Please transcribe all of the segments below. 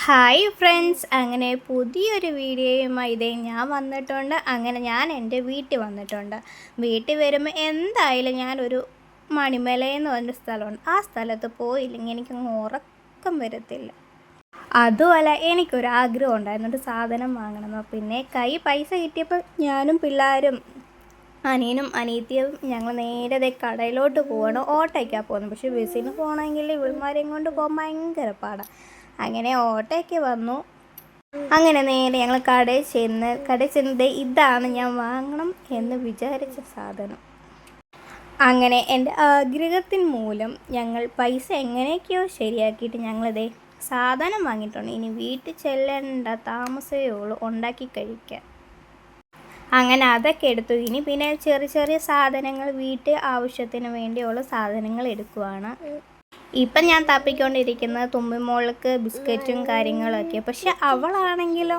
Hi friends, അങ്ങനെ പുതിയൊരു വീഡിയോയുമായി ഇതേ ഞാൻ വന്നിട്ടുണ്ട്. അങ്ങനെ ഞാൻ എൻ്റെ വീട്ടിൽ വന്നിട്ടുണ്ട്. വീട്ടിൽ വരുമ്പോൾ എന്തായാലും ഞാനൊരു മണിമലയെന്ന് പറഞ്ഞ സ്ഥലമുണ്ട്. ആ സ്ഥലത്ത് പോയില്ലെങ്കിൽ എനിക്കങ്ങ് ഉറക്കം വരത്തില്ല. അതുമല്ല, എനിക്കൊരാഗ്രഹം ഉണ്ടായിരുന്നു, ഒരു സാധനം വാങ്ങണമെന്ന്. പിന്നെ പൈസ കിട്ടിയപ്പോൾ ഞാനും പിള്ളേരും അനിയനും അനിയത്തിയും ഞങ്ങൾ നേരെ കടയിലോട്ട് പോവാണ്. ഓട്ടോയ്ക്കാണ് പോകുന്നത്. പക്ഷേ ബസ്സിന് പോകണമെങ്കിൽ ഇവന്മാരെയും കൊണ്ട് പോകാൻ ഭയങ്കര പാടാണ്. അങ്ങനെ ഓട്ടോയ്ക്ക് വന്നു. അങ്ങനെ നേരെ ഞങ്ങൾ കടയിൽ ചെന്നത് ഇതാണ് ഞാൻ വാങ്ങണം എന്ന് വിചാരിച്ച സാധനം. അങ്ങനെ എൻ്റെ ആഗ്രഹത്തിന് മൂലം ഞങ്ങൾ പൈസ എങ്ങനെയൊക്കെയോ ശരിയാക്കിയിട്ട് ഞങ്ങളിതേ സാധനം വാങ്ങിയിട്ടുണ്ട്. ഇനി വീട്ടിൽ ചെല്ലേണ്ട താമസമേ ഉള്ളൂ ഉണ്ടാക്കി കഴിക്കാൻ. അങ്ങനെ അതൊക്കെ എടുത്തു. ഇനി പിന്നെ ചെറിയ ചെറിയ സാധനങ്ങൾ, വീട്ടിൽ ആവശ്യത്തിന് വേണ്ടിയുള്ള സാധനങ്ങൾ എടുക്കുവാണ്. ഇപ്പം ഞാൻ തപ്പിക്കൊണ്ടിരിക്കുന്നത് തുമ്പിമോൾക്ക് ബിസ്ക്കറ്റും കാര്യങ്ങളൊക്കെ. പക്ഷെ അവളാണെങ്കിലോ,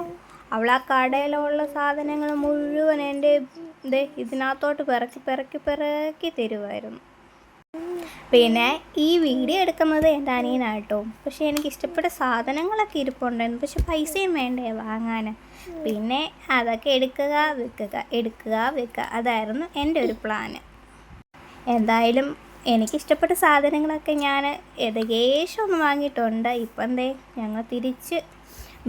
അവൾ ആ കടയിലുള്ള സാധനങ്ങൾ മുഴുവൻ എൻ്റെ ഇതിനകത്തോട്ട് പിറക്കി തരുമായിരുന്നു. പിന്നെ ഈ വീഡിയോ എടുക്കുന്നത് എൻ്റെ അനിയനാട്ടോ. പക്ഷേ എനിക്ക് ഇഷ്ടപ്പെട്ട സാധനങ്ങളൊക്കെ ഇരിപ്പുണ്ടായിരുന്നു. പക്ഷെ പൈസയും വേണ്ടേ വാങ്ങാൻ. പിന്നെ അതൊക്കെ എടുക്കുക വെക്കുക അതായിരുന്നു എൻ്റെ ഒരു പ്ലാന്. എന്തായാലും എനിക്കിഷ്ടപ്പെട്ട സാധനങ്ങളൊക്കെ ഞാൻ ഏകദേശം ഒന്ന് വാങ്ങിയിട്ടുണ്ട്. ഇപ്പം ഞങ്ങൾ തിരിച്ച്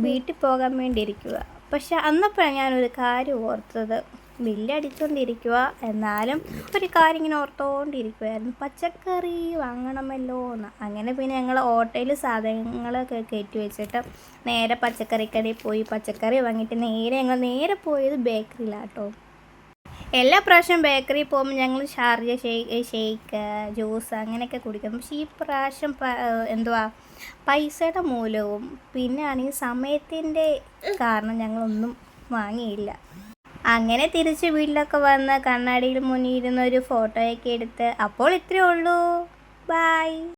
വീട്ടിൽ പോകാൻ വേണ്ടി ഇരിക്കുക. പക്ഷെ അന്നപ്പോഴാണ് ഞാനൊരു കാര്യം ഓർത്തത്. ബില്ലടിച്ചുകൊണ്ടിരിക്കുക, എന്നാലും ഒരു കാര്യം ഇങ്ങനെ ഓർത്തുകൊണ്ടിരിക്കുമായിരുന്നു, പച്ചക്കറി വാങ്ങണമല്ലോ എന്ന്. അങ്ങനെ പിന്നെ ഞങ്ങൾ ഓട്ടോയിൽ സാധനങ്ങളൊക്കെ കയറ്റി വെച്ചിട്ട് നേരെ പച്ചക്കറിക്കടയിൽ പോയി പച്ചക്കറി വാങ്ങിയിട്ട് ഞങ്ങൾ നേരെ പോയത് ബേക്കറിയിലാട്ടോ. എല്ലാ പ്രാവശ്യം ബേക്കറിയിൽ പോകുമ്പോൾ ഞങ്ങൾ ഷാർജ ഷേക്ക് ജ്യൂസ് അങ്ങനെയൊക്കെ കുടിക്കും. പക്ഷേ ഈ പ്രാവശ്യം പൈസയുടെ മൂലവും പിന്നെ ആണെങ്കിൽ സമയത്തിൻ്റെ കാരണം ഞങ്ങളൊന്നും വാങ്ങിയില്ല. അങ്ങനെ തിരിച്ച് വീട്ടിലൊക്കെ വന്ന് കണ്ണാടിയിൽ മുന്നിൽ ഇരുന്ന് ഒരു ഫോട്ടോയൊക്കെ എടുത്ത് അപ്പോൾ ഇത്രയേ ഉള്ളൂ. ബൈ.